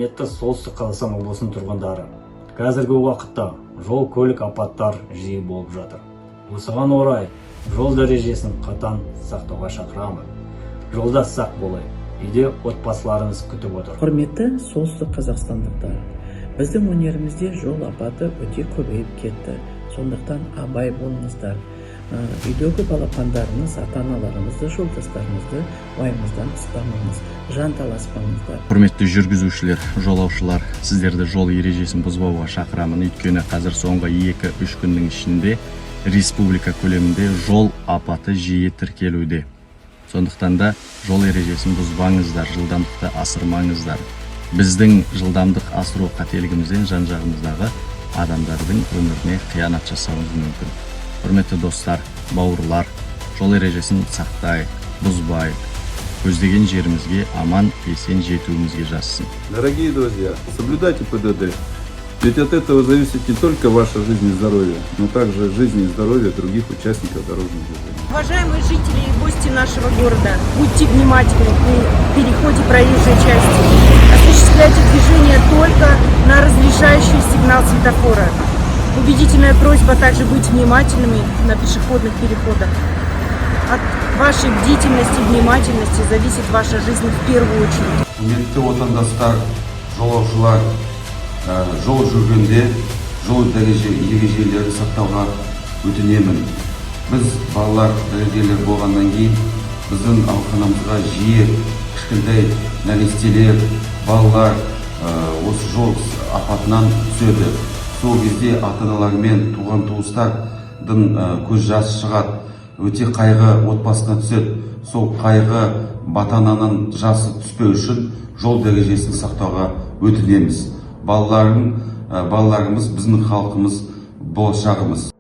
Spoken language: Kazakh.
Құрметті Солтүстік Қазақстан облысының тұрғындары, қазіргі уақытта жол көлік апаттар жиі болып жатыр. Осыған орай жол ережесін қатаң сақтауға шақырамын. Жолда сақ болайық. Үйде отбасыларыңыз күтіп отыр. Құрметті Солтүстік Қазақстандықтар, біздің өнерімізде жол апаты өте көбейіп кетті. Сондықтан абай болыңыздар. Үйдегі балапандарыңыз, ата-аналарыңызды, жолдастарыңызды уайымыздан ұстамаңыз, жанталаспаңыздар. Құрметті жүргізушілер, жолаушылар, сіздерді жол ережесін бұзбауға шақырамын. Өйткені қазір соңғы 2-3 күннің ішінде республика көлемінде жол апаты жиі тіркелуде. Сондықтан да жол ережесін бұзбаңыздар, жылдамдықты асырмаңыздар. Біздің жылдамдық асыру қателігімізден жан-жағымыздағы адамдардың өміріне қиянат жасауымыз мүмкін. Құрметті достар, бауырлар, жол ережесін сақтайық, бұзбайық, көздеген жерімізге аман есен жетуімізге жазсын. Дорогие друзья, соблюдайте ПДД, ведь от этого зависит не только ваша жизнь и здоровье, но также жизнь и здоровье других участников дорожного движения. Уважаемые жители и гости нашего города, будьте внимательны при переходе проезжей части. Осуществляйте движение только на разрешающий сигнал светофора. Убедительная просьба также быть внимательными на пешеходных переходах. От вашей бдительности и внимательности зависит ваша жизнь в первую очередь. Құрметті отандастар, жолаушылар, жол жүргенде жол ережелерін сақтауға өтінемін. Біз балалар дәрігерлер болғаннан кейін біздің ауруханамызға жиі кішкентай нәрестелер, балалар осы жол апатынан түседі. Сол кезде ата-аналармен туған туыстардың көз жасы шығады. Өте қайғы отбасына түседі. Сол қайғы ата-ананың жасы түспеу үшін жол ережесін сақтауға өтінеміз. Балаларымыз біздің халқымыз, болашағымыз.